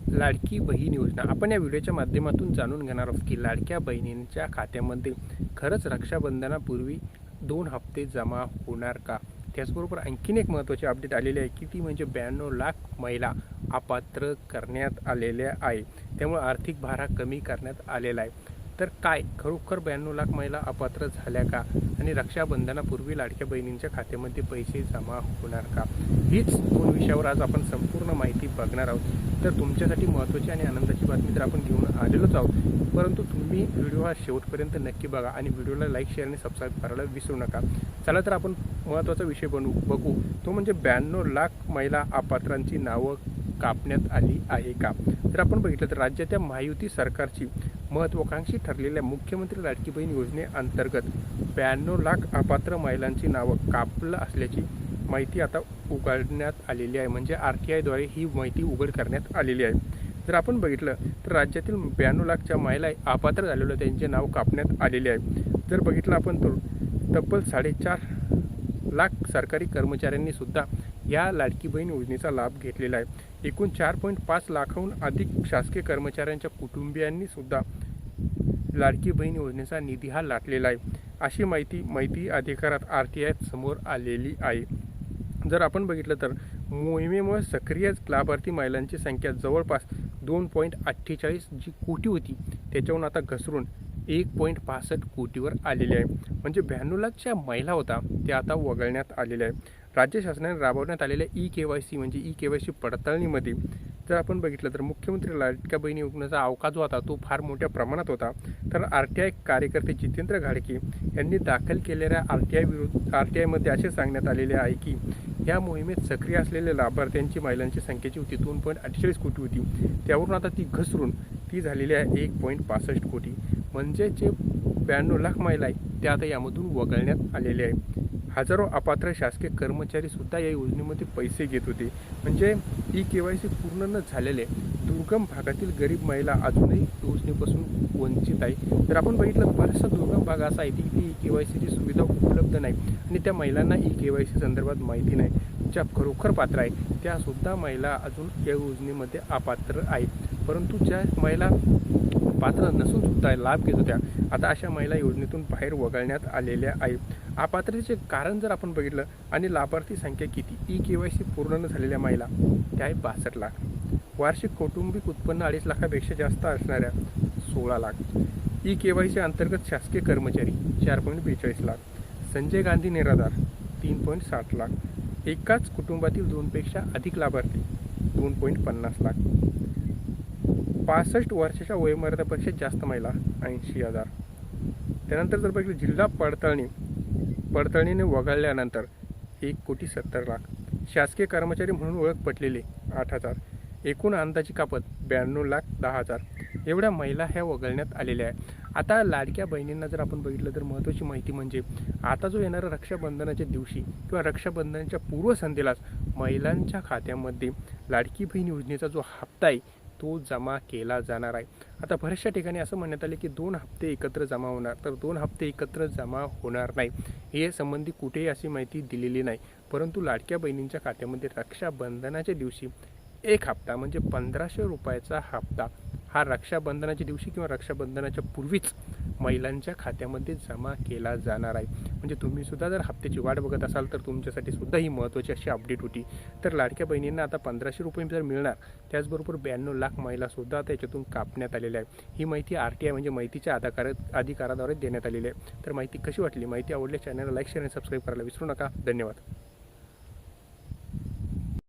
लाडकी बहीण योजना आपण या व्हिडिओच्या माध्यमातून जाणून घेणार आहोत की लाडक्या बहिणींच्या खात्यामध्ये खरंच रक्षाबंधनापूर्वी 2 हप्ते जमा होणार का? त्याचबरोबर आणखीन एक महत्त्वाची अपडेट आलेली आहे की ती म्हणजे 92 लाख महिला अपात्र करण्यात आलेल्या आहे. त्यामुळे आर्थिक भार कमी करण्यात आलेला आहे. तर काय खरोखर 92 लाख महिला अपात्र झाल्या का आणि रक्षाबंधनापूर्वी लाडक्या बहिणींच्या खात्यामध्ये पैसे जमा होणार का? हीच 2 विषयावर आज आपण संपूर्ण माहिती बघणार आहोत. तर तुमच्यासाठी महत्त्वाची आणि आनंदाची बातमी तर आपण घेऊन आलेलोच आहोत, परंतु तुम्ही व्हिडिओ हा शेवटपर्यंत नक्की बघा आणि व्हिडिओला लाईक शेअर आणि सबस्क्राईब करायला विसरू नका. चला तर आपण महत्त्वाचा विषय बघू, तो म्हणजे 92 लाख महिला अपात्रांची नावं कापण्यात आली आहे का? जर आपण बघितलं तर राज्याच्या महायुती सरकारची महत्त्वाकांक्षी ठरलेल्या मुख्यमंत्री लाडकी बहीण योजनेअंतर्गत 92 लाख अपात्र महिलांची नावं कापलं असल्याची माहिती आता उघडण्यात आलेली आहे. म्हणजे RTIद्वारे ही माहिती उघड करण्यात आलेली आहे. जर आपण बघितलं तर राज्यातील 92 लाखच्या महिला अपात्र झालेल्या त्यांचे नाव कापण्यात आलेले आहे. जर बघितलं आपण तर तब्बल 4.5 लाख सरकारी कर्मचाऱ्यांनी सुद्धा या लाडकी बहीण योजनेचा लाभ घेतलेला आहे. एकूण 4.5 लाखाहून अधिक शासकीय कर्मचाऱ्यांच्या कुटुंबियांनी सुद्धा लाडकी बहीण योजनेचा निधी हा लाटलेला आहे, अशी माहिती अधिकारात RTI समोर आलेली आहे. जर आपण बघितलं तर मोहिमेमुळे सक्रिय लाभार्थी महिलांची संख्या जवळपास 2.48 जी कोटी होती त्याच्याहून आता घसरून 1.65 कोटीवर आलेली आहे. म्हणजे 92 लाखच्या महिला होता त्या आता वगळण्यात आलेल्या आहे. राज्य शासनाने राबवण्यात आलेल्या eKYC म्हणजे eKYC पडताळणीमध्ये जर आपण बघितलं तर मुख्यमंत्री लाडक्या बहिणी योजनेचा अवकाश जो होता तो फार मोठ्या प्रमाणात होता. तर RTI कार्यकर्ते जितेंद्र घाडके यांनी दाखल केलेल्या RTIमध्ये असे सांगण्यात आलेले आहे की या मोहिमेत सक्रिय असलेल्या लाभार्थ्यांची महिलांची संख्येची होती 2.48 कोटी होती, त्यावरून आता ती घसरून ती झालेली आहे 1.65 कोटी. म्हणजे जे 92 लाख महिला आहेत त्या आता यामधून वगळण्यात आलेले आहे. हजारो अपात्र शासकीय कर्मचारी सुद्धा या योजनेमध्ये पैसे घेत होते. म्हणजे eKYC पूर्ण न झालेले दुर्गम भागातील गरीब महिला अजूनही योजनेपासून वंचित आहे. तर आपण बघितलं बराचसा दुर्गम भाग असा आहे की eKYCची सुविधा उपलब्ध नाही आणि त्या महिलांना eKYC संदर्भात माहिती नाही. ज्या खरोखर पात्र आहे त्यासुद्धा महिला अजून या योजनेमध्ये अपात्र आहेत. परंतु ज्या महिला पात्र नसून सुद्धा लाभ घेत होत्या आता अशा महिला योजनेतून बाहेर वगळण्यात आलेल्या आहेत. अपात्रतेचे कारण जर आपण बघितलं आणि लाभार्थी संख्या किती eKYC पूर्ण न झालेल्या महिला त्या आहे 62 लाख. वार्षिक कौटुंबिक उत्पन्न 2.5 लाखापेक्षा जास्त असणाऱ्या 16 लाख. eKYC अंतर्गत शासकीय कर्मचारी 4.42 लाख. संजय गांधी निराधार 3.60 लाख. एकाच कुटुंबातील 2पेक्षा अधिक लाभार्थी 2.50 लाख. 65 वर्षाच्या वयोमर्यादेपेक्षा जास्त महिला 80,000. त्यानंतर जर बघितलं जिल्हा पडताळणीने वगळल्यानंतर 1,70,00,000. शासकीय कर्मचारी म्हणून ओळख पटलेले 8,000. एकूण अंदाजी कापत 92,10,000 एवढ्या महिला ह्या वगळण्यात आलेल्या आहेत. आता लाडक्या बहिणींना जर आपण बघितलं तर महत्त्वाची माहिती म्हणजे आता जो येणारा रक्षाबंधनाच्या दिवशी किंवा रक्षाबंधनाच्या पूर्वसंध्येलाच महिलांच्या खात्यामध्ये लाडकी बहीण योजनेचा जो हप्ता आहे तो जमा केला जाणार आहे. आता बऱ्याचशा ठिकाणी असं म्हणण्यात आले की 2 हप्ते एकत्र जमा होणार, तर 2 हप्ते एकत्र जमा होणार नाही. हे संबंधी कुठेही अशी माहिती दिलेली नाही. परंतु लाडक्या बहिणींच्या खात्यामध्ये रक्षाबंधनाच्या दिवशी 1 हप्ता म्हणजे 1,500 रुपयाचा हप्ता हा रक्षाबंधनाच्या दिवशी किंवा रक्षाबंधनाच्या पूर्वीच महिलांच्या खात्यामध्ये जमा केला जाणार आहे. म्हणजे तुम्ही सुद्धा जर हप्त्याची वाट बघत असाल तर तुमच्यासाठी सुद्धा ही महत्त्वाची अशी अपडेट होती. तर लाडक्या बहिणींना आता 1,500 रुपये जर मिळणार, त्याचबरोबर 92 लाख महिलासुद्धा त्याच्यातून कापण्यात आलेल्या आहे. ही माहिती RTI म्हणजे माहितीच्या अधिकाराद्वारे देण्यात आलेली आहे. तर माहिती कशी वाटली? माहिती आवडल्यास चॅनलला लाईक शेअर आणि सबस्क्राईब करायला विसरू नका. धन्यवाद.